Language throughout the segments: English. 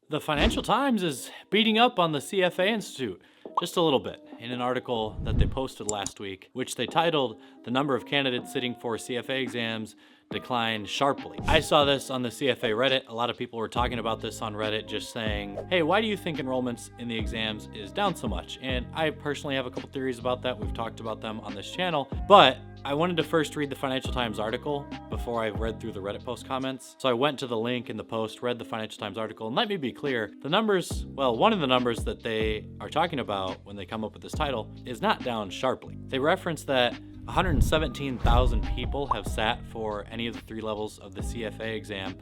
The Financial Times is beating up on the CFA Institute just a little bit in an article that they posted last week, which they titled, "The Number of Candidates Sitting for CFA Exams Declined Sharply." I saw this on the CFA Reddit. A lot of people were talking about this on Reddit, just saying, hey, why do you think enrollments in the exams is down so much? And I personally have a couple theories about that. We've talked about them on this channel, but I wanted to first read the Financial Times article before I read through the Reddit post comments. So I went to the link in the post, read the Financial Times article, and let me be clear, the numbers, well, one of the numbers that they are talking about when they come up with this title is not down sharply. They reference that 117,000 people have sat for any of the 3 levels of the CFA exam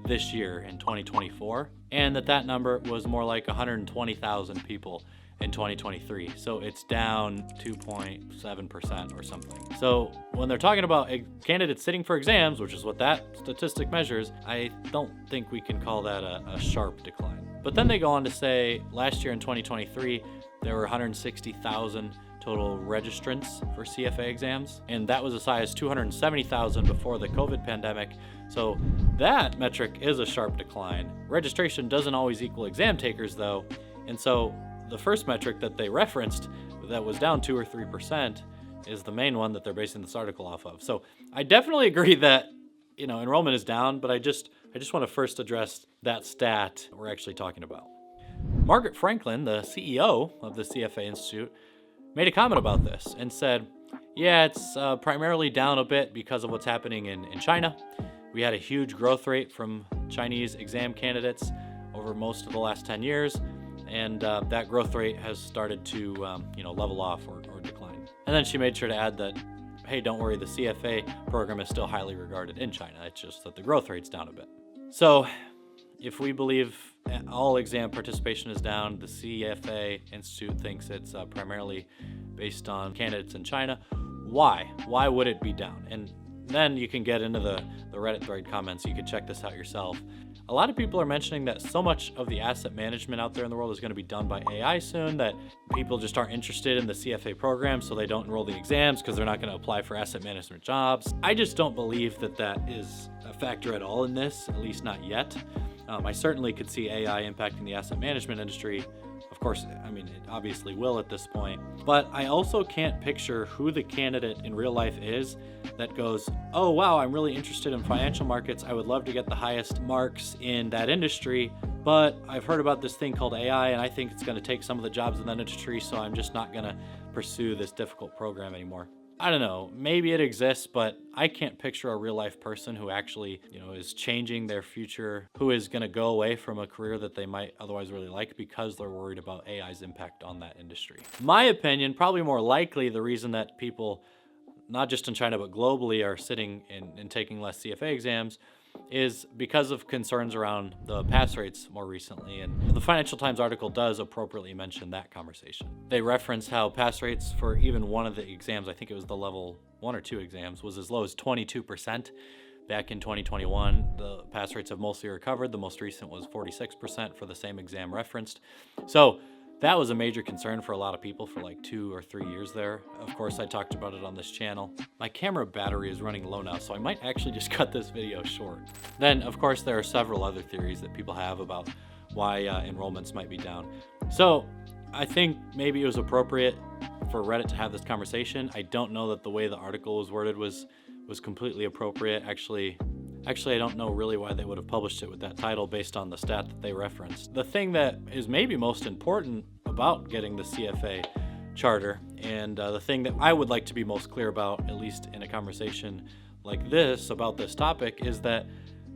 this year in 2024, and that number was more like 120,000 people in 2023. So it's down 2.7% or something. So when they're talking about candidates sitting for exams, which is what that statistic measures, I don't think we can call that a sharp decline. But then they go on to say last year in 2023, there were 160,000 total registrants for CFA exams, and that was as high as 270,000 before the COVID pandemic. So that metric is a sharp decline. Registration doesn't always equal exam takers though, and so the first metric that they referenced that was down 2 or 3% is the main one that they're basing this article off of. So I definitely agree that, enrollment is down, but I just want to first address that stat we're actually talking about. Margaret Franklin, the CEO of the CFA Institute, made a comment about this and said, yeah, it's primarily down a bit because of what's happening in China. We had a huge growth rate from Chinese exam candidates over most of the last 10 years. And that growth rate has started to, level off or decline. And then she made sure to add that, hey, don't worry, the CFA program is still highly regarded in China. It's just that the growth rate's down a bit. So if we believe all exam participation is down, the CFA Institute thinks it's primarily based on candidates in China. Why? Why would it be down? And then you can get into the Reddit thread comments. You can check this out yourself. A lot of people are mentioning that so much of the asset management out there in the world is going to be done by AI soon that people just aren't interested in the CFA program, so they don't enroll the exams because they're not going to apply for asset management jobs. I just don't believe that is a factor at all in this, at least not yet. I certainly could see AI impacting the asset management industry. Of course, it obviously will at this point, but I also can't picture who the candidate in real life is that goes, oh wow, I'm really interested in financial markets. I would love to get the highest marks in that industry, but I've heard about this thing called AI and I think it's going to take some of the jobs in that industry, so I'm just not going to pursue this difficult program anymore. I don't know, maybe it exists, but I can't picture a real life person who actually, is changing their future, who is going to go away from a career that they might otherwise really like because they're worried about AI's impact on that industry. My opinion, probably more likely the reason that people, not just in China, but globally are sitting and taking less CFA exams is because of concerns around the pass rates more recently. And the Financial Times article does appropriately mention that conversation. They reference how pass rates for even one of the exams, I think it was the level 1 or 2 exams, was as low as 22% back in 2021. The pass rates have mostly recovered. The most recent was 46% for the same exam referenced. So that was a major concern for a lot of people for like 2 or 3 years there. Of course, I talked about it on this channel. My camera battery is running low now, so I might actually just cut this video short. Then, of course, there are several other theories that people have about why enrollments might be down. So I think maybe it was appropriate for Reddit to have this conversation. I don't know that the way the article was worded was completely appropriate. Actually, I don't know really why they would have published it with that title based on the stat that they referenced. The thing that is maybe most important about getting the CFA charter, and the thing that I would like to be most clear about, at least in a conversation like this about this topic, is that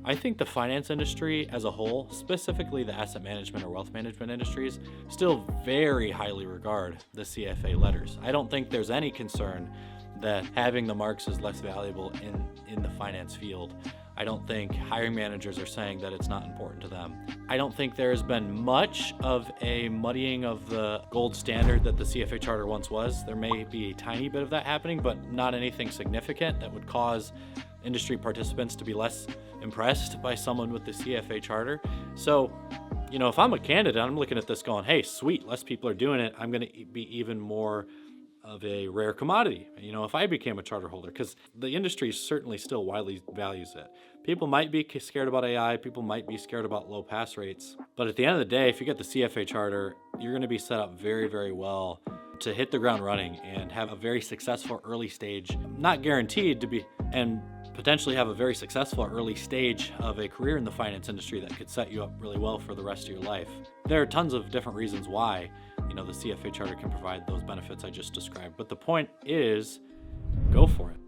I think the finance industry as a whole, specifically the asset management or wealth management industries, still very highly regard the CFA letters. I don't think there's any concern that having the marks is less valuable in the finance field. I don't think hiring managers are saying that it's not important to them. I don't think there has been much of a muddying of the gold standard that the CFA charter once was. There may be a tiny bit of that happening, but not anything significant that would cause industry participants to be less impressed by someone with the CFA charter. So, if I'm a candidate, I'm looking at this going, hey, sweet, less people are doing it. I'm going to be even more of a rare commodity, if I became a charter holder, because the industry certainly still widely values it. People might be scared about AI, people might be scared about low pass rates, but at the end of the day, if you get the CFA charter, you're going to be set up very, very well to hit the ground running and have a very successful early stage, not guaranteed to be, and potentially have a very successful early stage of a career in the finance industry that could set you up really well for the rest of your life. There are tons of different reasons why, the CFA charter can provide those benefits I just described, but the point is, go for it.